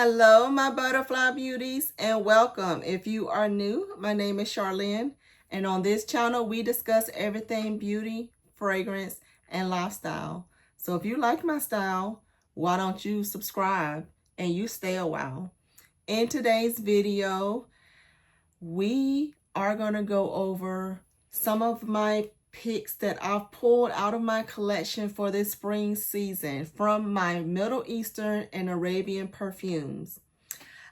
Hello, my butterfly beauties, and welcome. If you are new, my name is Charlene, and on this channel, we discuss everything beauty, fragrance, and lifestyle. So if you like my style, why don't you subscribe and you stay a while. In today's video, we are going to go over some of my picks that I've pulled out of my collection for this spring season from my Middle Eastern and Arabian perfumes.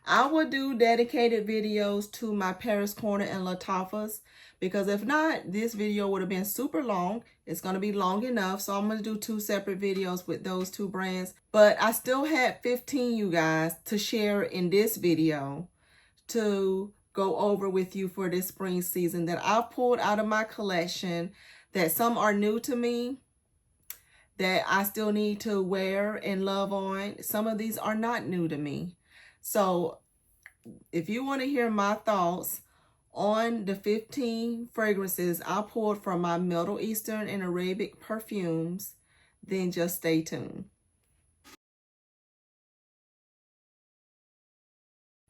I will do dedicated videos to my Paris Corner and Lattafas because if not, this video would have been super long. It's going to be long enough, so I'm going to do two separate videos with those two brands. But I still had 15, you guys, to share in this video to go over with you for this spring season that I've pulled out of my collection, that some are new to me, that I still need to wear and love on. Some of these are not new to me. So if you want to hear my thoughts on the 15 fragrances I pulled from my Middle Eastern and Arabic perfumes, then just stay tuned.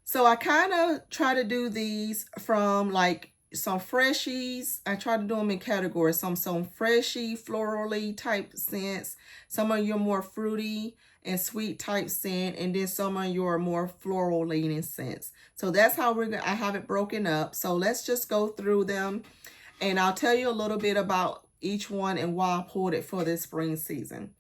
So I kind of try to do these from like some freshies. I try to do them in categories. Some freshy, florally type scents. Some of your more fruity and sweet type scent. And then some of your more floral leaning scents. So that's how I have it broken up. So let's just go through them. And I'll tell you a little bit about each one and why I pulled it for this spring season.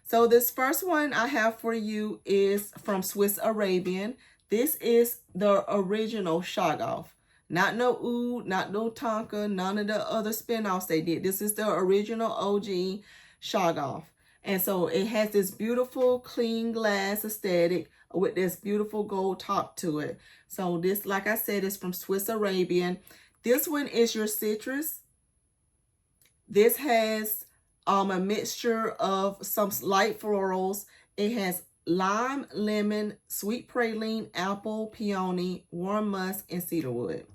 So this first one I have for you is from Swiss Arabian. This is the original Shagaf. Not no Oud, not no Tonka, none of the other spinoffs they did. This is the original OG Shagaf. And so it has this beautiful clean glass aesthetic with this beautiful gold top to it. So this, like I said, is from Swiss Arabian. This one is your citrus. This has a mixture of some light florals. It has lime, lemon, sweet praline, apple, peony, warm musk, and cedarwood.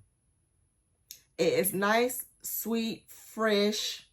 It is nice, sweet, fresh,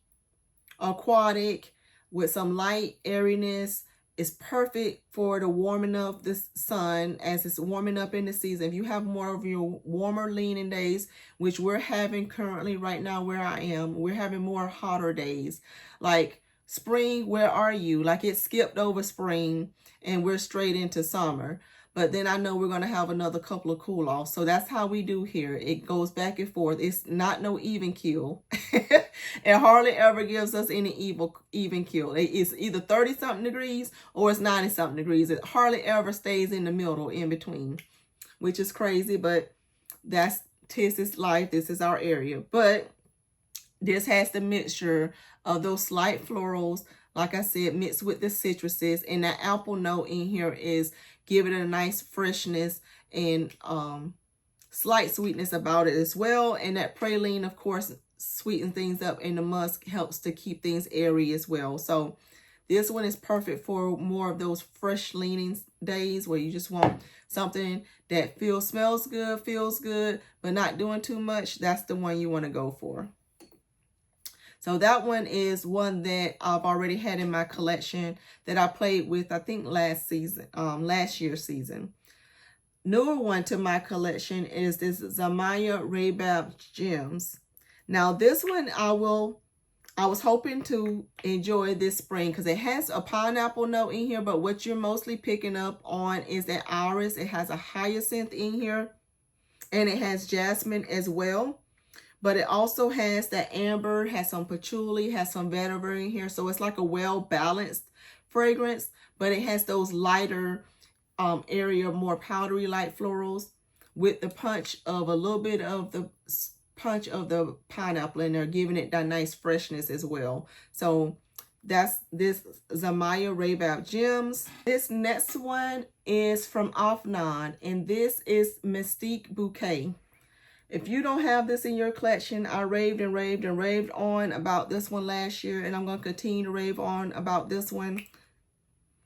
aquatic, with some light airiness. It's perfect for the warming of the sun as it's warming up in the season. If you have more of your warmer leaning days, which we're having currently right now where I am, we're having more hotter days. Like spring, where are you? Like it skipped over spring and we're straight into summer. But then I know we're going to have another couple of cool offs. So that's how we do here. It goes back and forth. It's not no even kill. It hardly ever gives us any even kill. It's either 30-something degrees or it's 90-something degrees. It hardly ever stays in the middle, in between, which is crazy. But that's Texas life. This is our area. But this has the mixture of those slight florals, like I said, mixed with the citruses. And that apple note in here is giving it a nice freshness and slight sweetness about it as well. And that praline, of course, sweetens things up. And the musk helps to keep things airy as well. So this one is perfect for more of those fresh leaning days where you just want something that smells good, feels good, but not doing too much. That's the one you want to go for. So that one is one that I've already had in my collection that I played with, I think last year's season. Newer one to my collection is this Zamaya Rabab Gems. Now this one I was hoping to enjoy this spring because it has a pineapple note in here, but what you're mostly picking up on is that iris. It has a hyacinth in here and it has jasmine as well. But it also has that amber, has some patchouli, has some vetiver in here. So it's like a well-balanced fragrance. But it has those lighter area, more powdery light florals with the punch of a little bit of the punch of the pineapple in there, giving it that nice freshness as well. So that's this Zamaya Rabab Gems. This next one is from Afnan, and this is Mystique Bouquet. If you don't have this in your collection, I raved and raved and raved on about this one last year, and I'm going to continue to rave on about this one.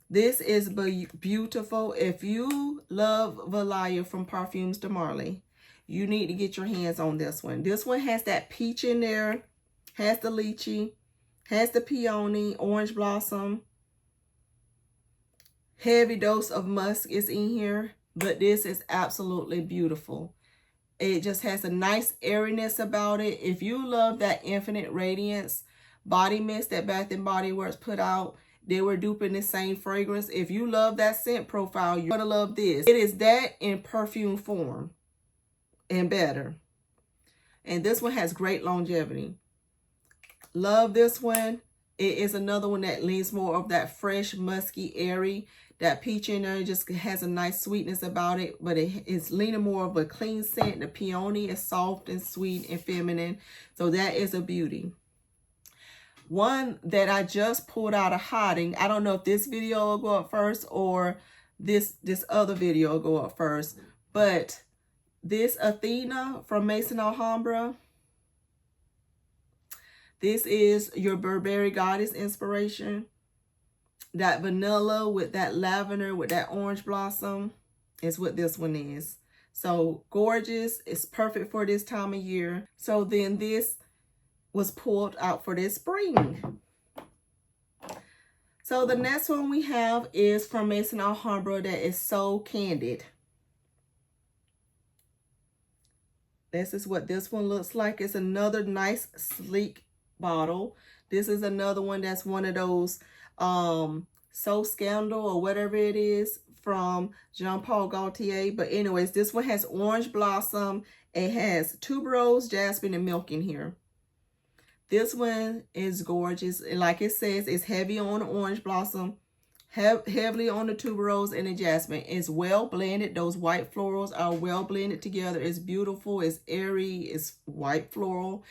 This is beautiful. If you love Valaya from Perfumes de Marly, you need to get your hands on this one. This one has that peach in there, has the lychee, has the peony, orange blossom. Heavy dose of musk is in here. but this is absolutely beautiful. It just has a nice airiness about it. If you love that Infinite Radiance body mist that Bath & Body Works put out, they were duping the same fragrance. If you love that scent profile, you're going to love this. It is that in perfume form and better. And this one has great longevity. Love this one. It is another one that leans more of that fresh, musky, airy. That peach in there just has a nice sweetness about it, but it is leaning more of a clean scent. The peony is soft and sweet and feminine. So that is a beauty. One that I just pulled out of hiding. I don't know if this video will go up first or this other video will go up first. But this Athena from Maison Alhambra. This is your Burberry Goddess inspiration. That vanilla with that lavender with that orange blossom is what this one is. So gorgeous. It's perfect for this time of year. So then this was pulled out for this spring. So the next one we have is from Maison Alhambra that is So Candid. This is what this one looks like. It's another nice sleek bottle. This is another one that's one of those So Scandal or whatever it is from Jean Paul Gaultier. But anyways, this one has orange blossom. It has tuberose, jasmine, and milk in here. This one is gorgeous. Like it says, it's heavy on the orange blossom, heavily on the tuberose and the jasmine. It's well blended. Those white florals are well blended together. It's beautiful. It's airy. It's white floral.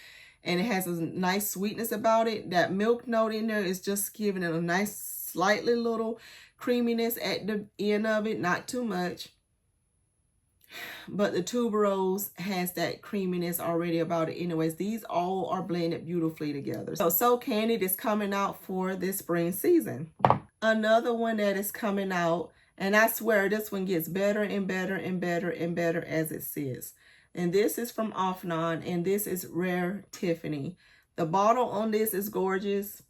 And it has a nice sweetness about it. That milk note in there is just giving it a nice, slightly little creaminess at the end of it. Not too much. But the tuberose has that creaminess already about it. Anyways, these all are blended beautifully together. So Candid is coming out for this spring season. Another one that is coming out, and I swear this one gets better and better and better and better as it sits. And this is from Offnon, and this is Rare Tiffany. The bottle on this is gorgeous.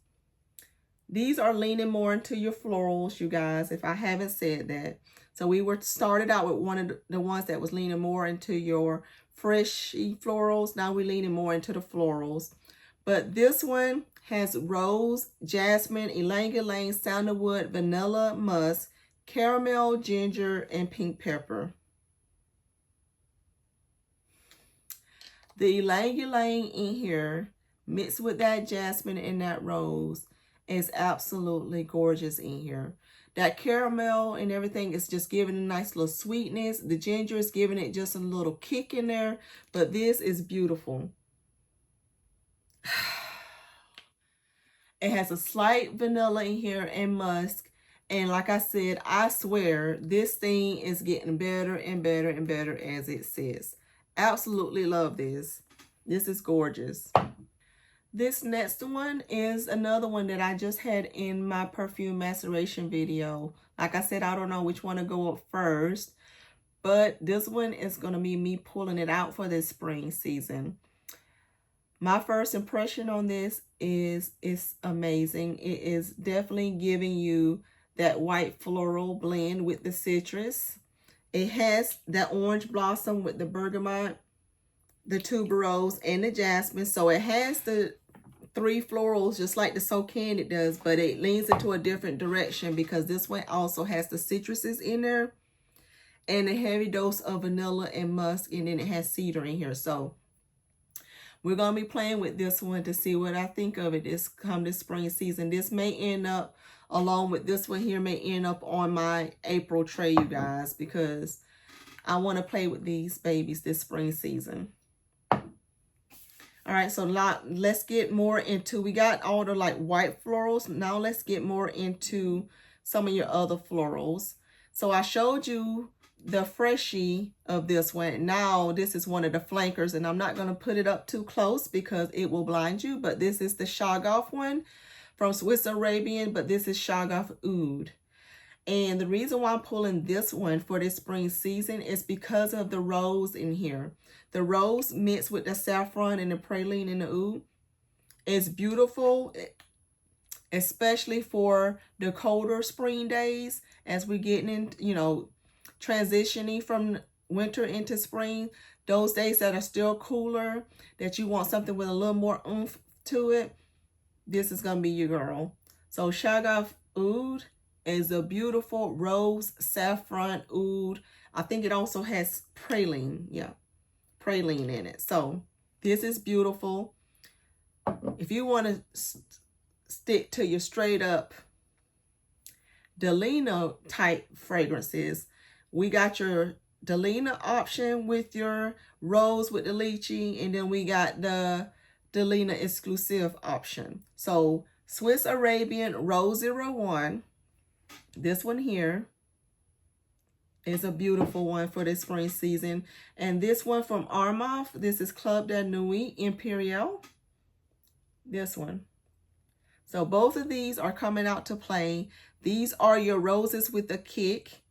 These are leaning more into your florals, you guys, if I haven't said that. So we were started out with one of the ones that was leaning more into your freshy florals. Now we're leaning more into the florals. But this one has rose, jasmine, ylang ylang, sandalwood, vanilla, musk, caramel, ginger, and pink pepper. The ylang ylang in here mixed with that jasmine and that rose is absolutely gorgeous in here. That caramel and everything is just giving a nice little sweetness. The ginger is giving it just a little kick in there. But this is beautiful. It has a slight vanilla in here and musk. And like I said, I swear this thing is getting better and better and better as it sits. Absolutely love this. This is gorgeous. This next one is another one that I just had in my perfume maceration video. Like I said, I don't know which one to go up first, but this one is going to be me pulling it out for this spring season. My first impression on this is it's amazing. It is definitely giving you that white floral blend with the citrus. It has that orange blossom with the bergamot, the tuberose, and the jasmine. So it has the three florals just like the So Candid does, but it leans into a different direction because this one also has the citruses in there and a heavy dose of vanilla and musk, and then it has cedar in here. So we're going to be playing with this one to see what I think of it this spring season. This may end up, along with this one here, may end up on my April tray, you guys, because I want to play with these babies this spring season. All right, so let's get more into, we got all the like white florals. Now let's get more into some of your other florals. So I showed you the freshie of this one. Now this is one of the flankers, and I'm not going to put it up too close because it will blind you. But this is the Shaggoff one from Swiss Arabian, but this is Shaggoff Oud. And the reason why I'm pulling this one for this spring season is because of the rose in here. The rose mixed with the saffron and the praline and the oud is beautiful, especially for the colder spring days as we're getting in, you know, transitioning from winter into spring, those days that are still cooler, that you want something with a little more oomph to it, this is going to be your girl. So Shagaf Oud is a beautiful rose saffron oud. I think it also has praline. Yeah, praline in it. So this is beautiful. If you want to stick to your straight up Delina type fragrances, we got your Delina option with your rose with the lychee, and then we got the Delina exclusive option. So Swiss Arabian Rose 01, this one here is a beautiful one for this spring season. And this one from Armaf, this is Club de Nuit Imperial, this one. So both of these are coming out to play. These are your roses with a kick.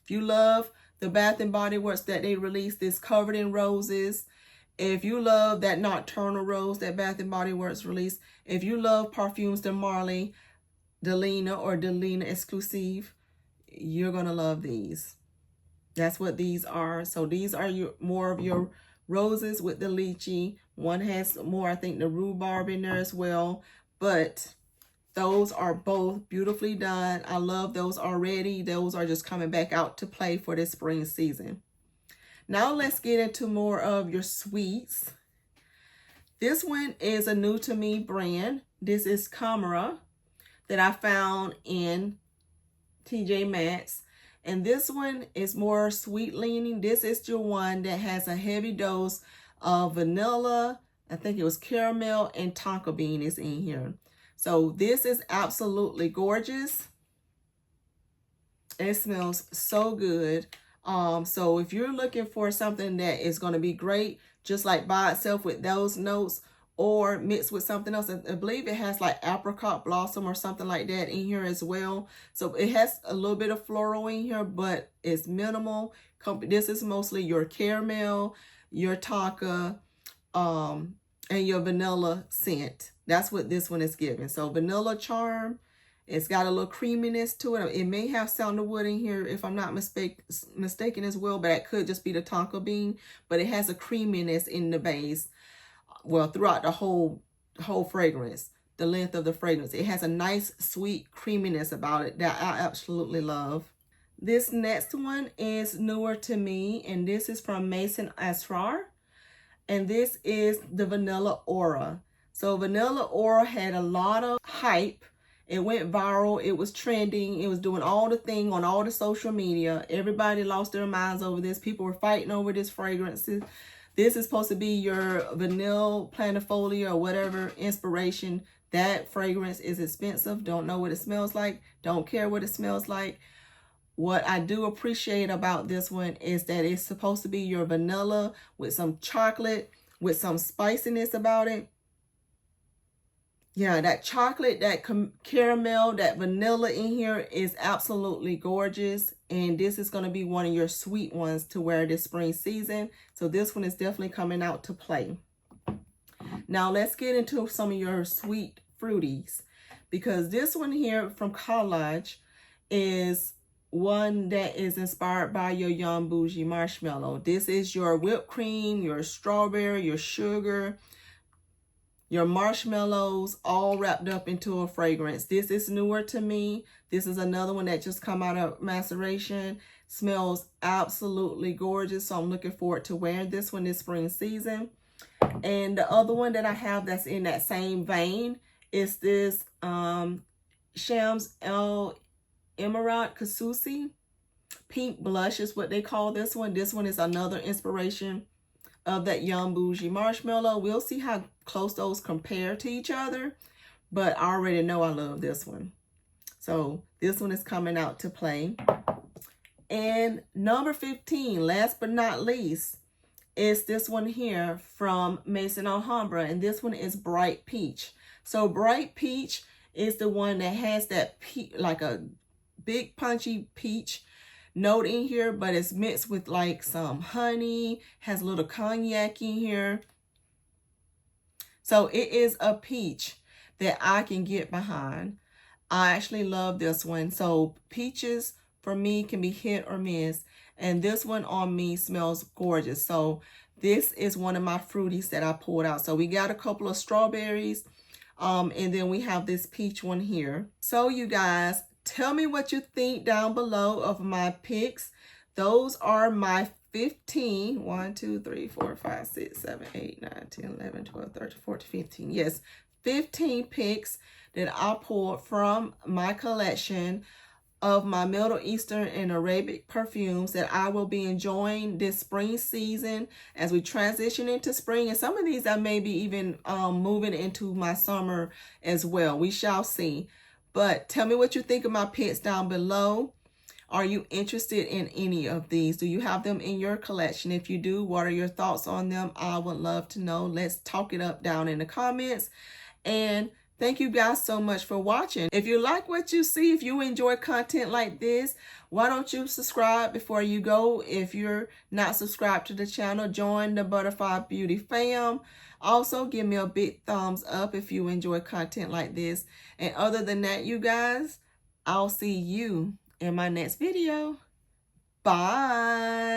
If you love the Bath and Body Works that they released, this Covered in Roses. If you love that Nocturnal Rose that Bath and Body Works released. If you love Perfumes de Marly, Delina or Delina Exclusive, you're going to love these. That's what these are. So these are your more of your roses with the lychee. One has more, I think, the rhubarb in there as well. But those are both beautifully done. I love those already. Those are just coming back out to play for this spring season. Now let's get into more of your sweets. This one is a new to me brand. This is Camera that I found in TJ Maxx. And this one is more sweet leaning. This is your one that has a heavy dose of vanilla. I think it was caramel and tonka bean is in here. So this is absolutely gorgeous. It smells so good. So if you're looking for something that is going to be great, just like by itself with those notes or mixed with something else, I believe it has like apricot blossom or something like that in here as well. So it has a little bit of floral in here, but it's minimal. This is mostly your caramel, your tonka, and your vanilla scent. That's what this one is giving. So vanilla charm. It's got a little creaminess to it. It may have sandalwood in here if I'm not mistaken as well, but that could just be the tonka bean. But it has a creaminess in the base. Well, throughout the whole fragrance, the length of the fragrance. It has a nice sweet creaminess about it that I absolutely love. This next one is newer to me, and this is from Maison Asrar. And this is the Vanilla Aura. So Vanilla Aura had a lot of hype. It went viral. It was trending. It was doing all the thing on all the social media. Everybody lost their minds over this. People were fighting over this fragrance. This is supposed to be your vanilla planifolia or whatever inspiration. That fragrance is expensive. Don't know what it smells like. Don't care what it smells like. What I do appreciate about this one is that it's supposed to be your vanilla with some chocolate, with some spiciness about it. Yeah, that chocolate, that caramel, that vanilla in here is absolutely gorgeous. And this is going to be one of your sweet ones to wear this spring season. So this one is definitely coming out to play. Now let's get into some of your sweet fruities. Because this one here from Collage is one that is inspired by your Young Bougie marshmallow. This is your whipped cream, your strawberry, your sugar, your marshmallows all wrapped up into a fragrance. This is newer to me. This is another one that just come out of maceration. Smells absolutely gorgeous. So I'm looking forward to wearing this one this spring season. And the other one that I have that's in that same vein is this Shams El Emerald Kasusi. Pink blush is what they call this one. This one is another inspiration of that Young Bougie marshmallow. We'll see how close those compare to each other, but I already know I love this one. So this one is coming out to play. And number 15, last but not least, is this one here from Maison Alhambra, and this one is Bright Peach. So Bright Peach is the one that has that like a big punchy peach note in here, but it's mixed with like some honey, has a little cognac in here. So it is a peach that I can get behind. I actually love this one. So peaches for me can be hit or miss. And this one on me smells gorgeous. So this is one of my fruities that I pulled out. So we got a couple of strawberries. And then we have this peach one here. So you guys, tell me what you think down below of my picks. Those are my 15. 1, 2, 3, 4, 5, 6, 7, 8, 9, 10, 11, 12, 13, 14, 15. Yes, 15 picks that I pulled from my collection of my Middle Eastern and Arabic perfumes that I will be enjoying this spring season as we transition into spring. And some of these I may be even moving into my summer as well. We shall see. But tell me what you think of my picks down below. Are you interested in any of these? Do you have them in your collection? If you do, what are your thoughts on them? I would love to know. Let's talk it up down in the comments. And thank you guys so much for watching. If you like what you see, if you enjoy content like this, why don't you subscribe before you go? If you're not subscribed to the channel, join the Butterfly Beauty fam. Also, give me a big thumbs up if you enjoy content like this. And other than that, you guys, I'll see you in my next video. Bye.